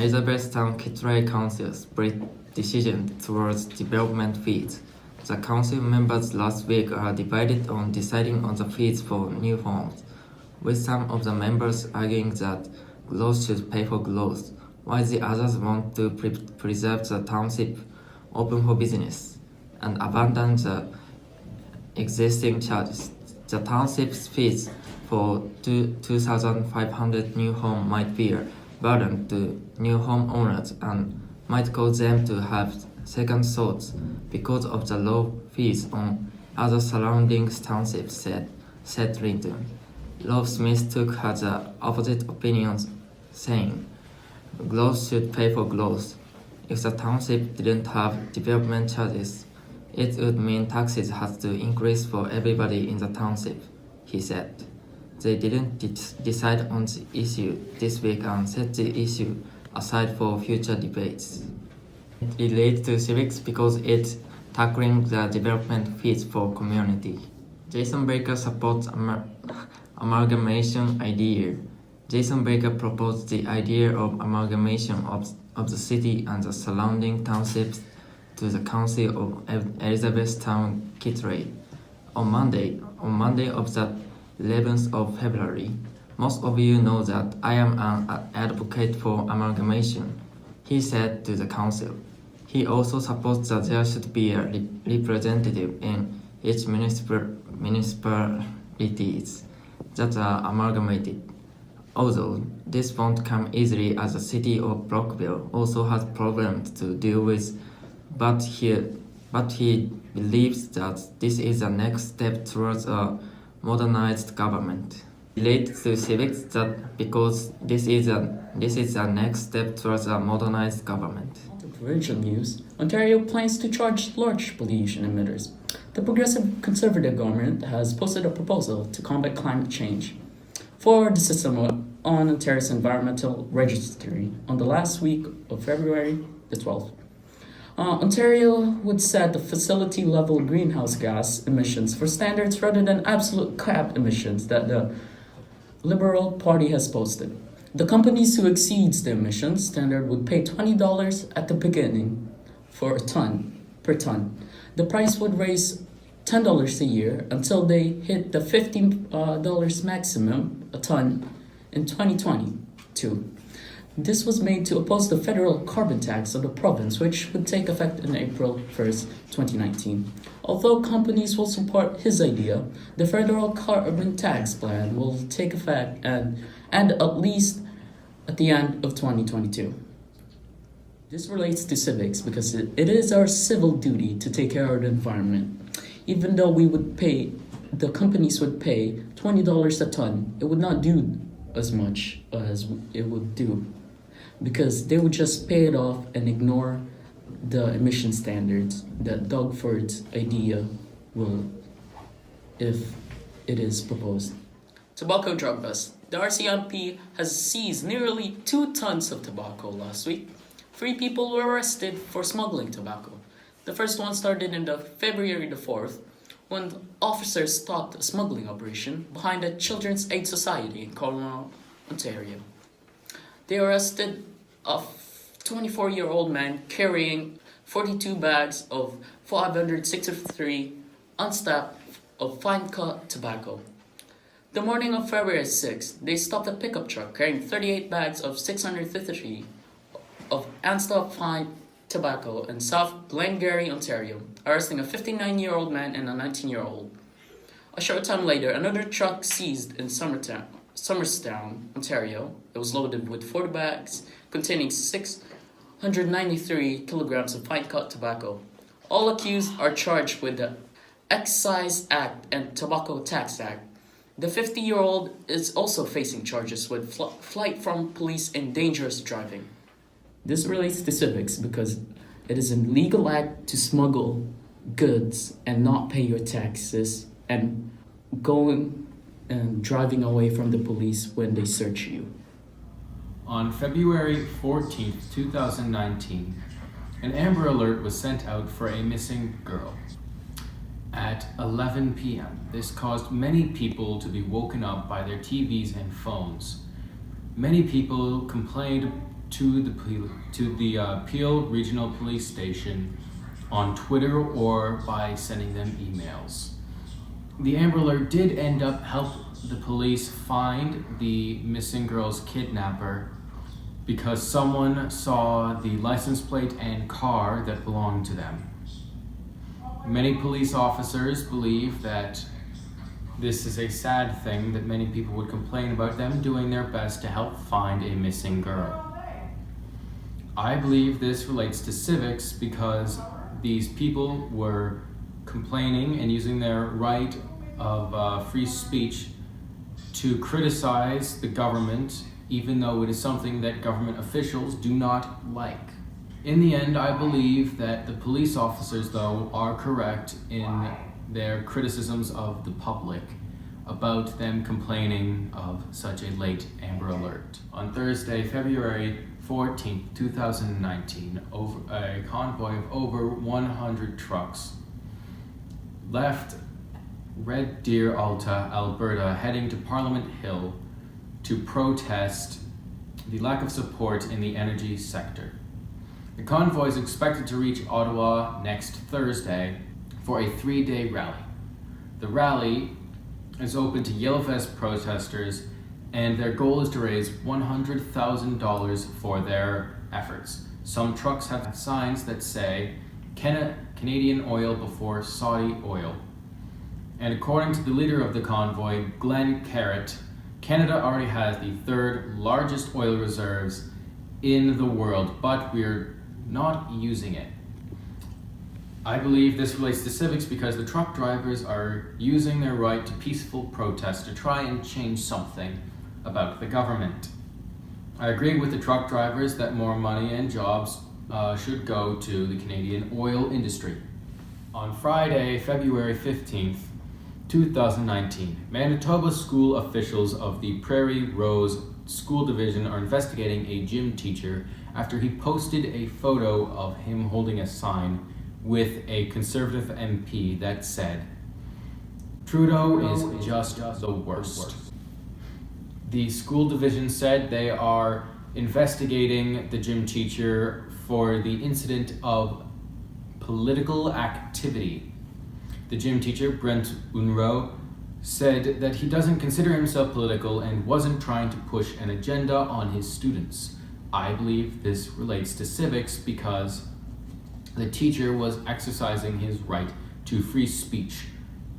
Elizabethtown Kitray Council's split decision towards development fees. The council members last week are divided on deciding on the fees for new homes, with some of the members arguing that growth should pay for growth, while the others want to preserve the township open for business and abandon the existing charges. The township's fees for 2,500 new homes might be a burden to new homeowners and might cause them to have second thoughts because of the low fees on other surrounding townships, said Linton. Love Smith took the opposite opinion, saying, growth should pay for growth. If the township didn't have development charges, it would mean taxes had to increase for everybody in the township, he said. They didn't decide on the issue this week and set the issue aside for future debates. It relates to civics because it's tackling the development fees for community. Jason Baker supports amalgamation idea. Jason Baker proposed the idea of amalgamation of the city and the surrounding townships to the Council of Elizabethtown Kitray on Monday of the 11th of February. Most of you know that I am an advocate for amalgamation, he said to the council. He also supports that there should be a representative in each municipalities that are amalgamated. Although this won't come easily as the city of Brockville also has problems to deal with, but he believes that this is the next step towards a modernized government. Related to civics that because this is the next step towards a modernized government. Provincial news, Ontario plans to charge large pollution emitters. The Progressive Conservative government has posted a proposal to combat climate change for the system on Ontario's environmental registry on the last week of February the 12th. Ontario would set the facility-level greenhouse gas emissions for standards rather than absolute cap emissions that the Liberal Party has posted. The companies who exceeds the emissions standard would pay $20 at the beginning per ton. The price would raise $10 a year until they hit the $15 maximum a ton in 2022. This was made to oppose the federal carbon tax of the province, which would take effect on April 1st, 2019. Although companies will support his idea, the federal carbon tax plan will take effect and at least at the end of 2022. This relates to civics because it is our civil duty to take care of the environment. Even though the companies would pay $20 a ton, it would not do as much as it would do, because they would just pay it off and ignore the emission standards that Doug Ford's idea will, if it is proposed. Tobacco drug bust. The RCMP has seized nearly 2 tons of tobacco last week. 3 people were arrested for smuggling tobacco. The first one started in February the 4th, when officers stopped a smuggling operation behind the Children's Aid Society in Cornwall, Ontario. They arrested a 24-year-old man carrying 42 bags of 563 unstacked of fine-cut tobacco. The morning of February 6th, they stopped a pickup truck carrying 38 bags of 653 of unstacked fine tobacco in South Glengarry, Ontario, arresting a 59-year-old man and a 19-year-old. A short time later, another truck seized in Somerstown, Ontario. It was loaded with 40 bags containing 693 kilograms of fine-cut tobacco. All accused are charged with the Excise Act and Tobacco Tax Act. The 50-year-old is also facing charges with flight from police and dangerous driving. This relates to civics because it is an illegal act to smuggle goods and not pay your taxes and going and driving away from the police when they search you. On February 14th, 2019, an Amber Alert was sent out for a missing girl. At 11 p.m., this caused many people to be woken up by their TVs and phones. Many people complained to the Peel Regional Police Station on Twitter or by sending them emails. The Amber Alert did end up help the police find the missing girl's kidnapper because someone saw the license plate and car that belonged to them. Many police officers believe that this is a sad thing, that many people would complain about them doing their best to help find a missing girl. I believe this relates to civics because these people were complaining and using their right of free speech to criticize the government, even though it is something that government officials do not like. In the end, I believe that the police officers, though, are correct in their criticisms of the public about them complaining of such a late Amber Alert. On Thursday, February 14th, 2019, a convoy of over 100 trucks left Red Deer, Alta, Alberta, heading to Parliament Hill to protest the lack of support in the energy sector. The convoy is expected to reach Ottawa next Thursday for a 3-day rally. The rally is open to Yellow Vest protesters, and their goal is to raise $100,000 for their efforts. Some trucks have signs that say, Canadian oil before Saudi oil. And according to the leader of the convoy, Glenn Carrott, Canada already has the 3rd largest oil reserves in the world, but we're not using it. I believe this relates to civics because the truck drivers are using their right to peaceful protest to try and change something about the government. I agree with the truck drivers that more money and jobs should go to the Canadian oil industry. On Friday, February 15th, 2019, Manitoba school officials of the Prairie Rose School Division are investigating a gym teacher after he posted a photo of him holding a sign with a Conservative MP that said, "Trudeau is just the worst." The school division said they are investigating the gym teacher for the incident of political activity. The gym teacher, Brent Unruh, said that he doesn't consider himself political and wasn't trying to push an agenda on his students. I believe this relates to civics because the teacher was exercising his right to free speech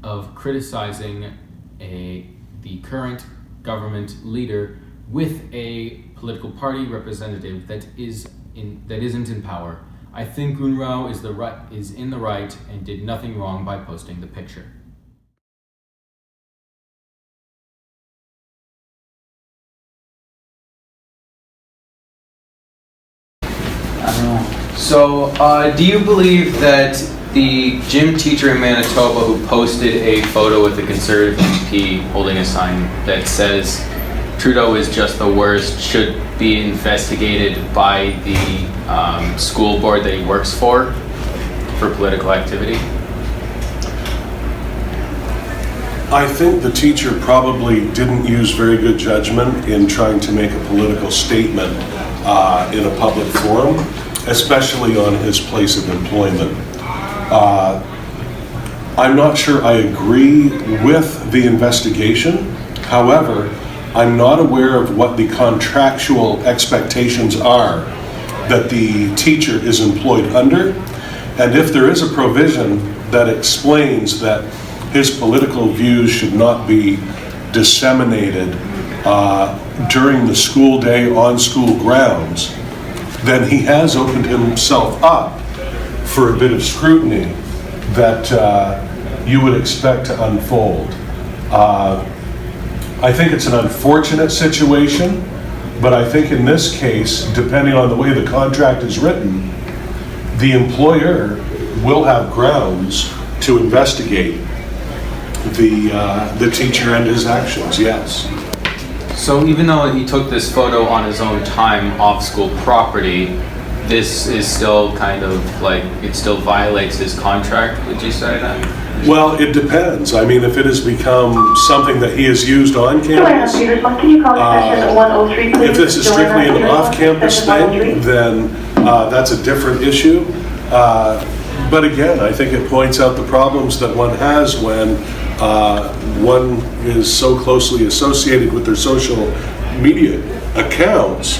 of criticizing the current government leader with a political party representative that isn't in power. I think Unruh is in the right and did nothing wrong by posting the picture. I don't know. So, do you believe that the gym teacher in Manitoba who posted a photo with the Conservative MP holding a sign that says Trudeau is just the worst should be investigated by the school board that he works for political activity? I think the teacher probably didn't use very good judgment in trying to make a political statement in a public forum, especially on his place of employment. I'm not sure I agree with the investigation. However, I'm not aware of what the contractual expectations are that the teacher is employed under. And if there is a provision that explains that his political views should not be disseminated during the school day on school grounds, then he has opened himself up for a bit of scrutiny that you would expect to unfold. I think it's an unfortunate situation, but I think in this case, depending on the way the contract is written, the employer will have grounds to investigate the teacher and his actions, yes. So even though he took this photo on his own time off school property, this is still kind of like, it still violates his contract, would you say that? Well, it depends. I mean, if it has become something that he has used on campus, Can you call session 103, please? if this is strictly an off-campus thing, then that's a different issue. But again, I think it points out the problems that one has when one is so closely associated with their social media accounts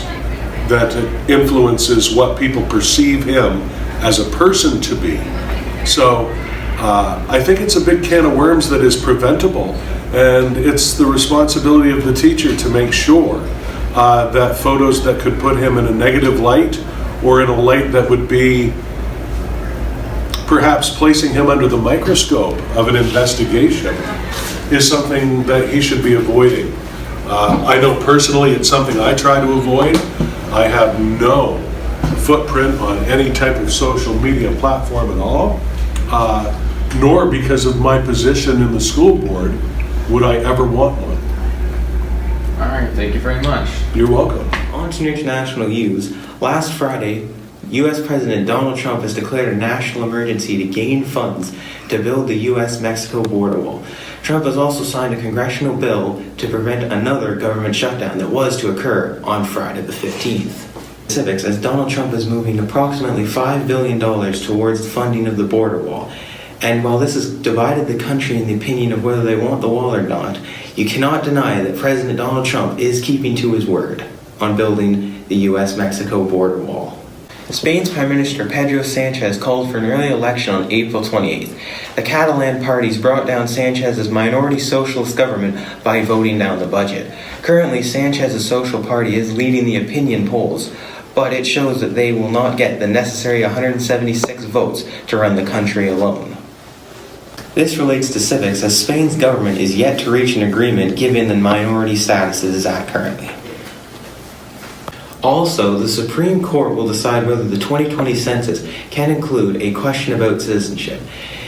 that it influences what people perceive him as a person to be. So I think it's a big can of worms that is preventable, and it's the responsibility of the teacher to make sure that photos that could put him in a negative light or in a light that would be perhaps placing him under the microscope of an investigation is something that he should be avoiding. I know personally it's something I try to avoid. I have no footprint on any type of social media platform at all, nor because of my position in the school board would I ever want one. All right, thank you very much. You're welcome. On to international news. Last Friday, U.S. President Donald Trump has declared a national emergency to gain funds to build the U.S.-Mexico border wall. Trump has also signed a congressional bill to prevent another government shutdown that was to occur on Friday the 15th. Civics, as Donald Trump is moving approximately $5 billion towards the funding of the border wall. And while this has divided the country in the opinion of whether they want the wall or not, you cannot deny that President Donald Trump is keeping to his word on building the U.S.-Mexico border wall. Spain's Prime Minister Pedro Sanchez called for an early election on April 28th. The Catalan parties brought down Sanchez's minority socialist government by voting down the budget. Currently, Sanchez's Social Party is leading the opinion polls, but it shows that they will not get the necessary 176 votes to run the country alone. This relates to civics, as Spain's government is yet to reach an agreement given the minority status it is at currently. Also, the Supreme Court will decide whether the 2020 census can include a question about citizenship.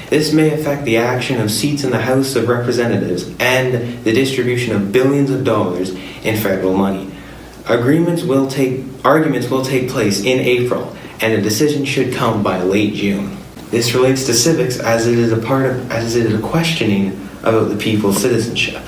This may affect the action of seats in the House of Representatives and the distribution of billions of dollars in federal money. Arguments will take place in April, and a decision should come by late June. This relates to civics, as it is a questioning about the people's citizenship.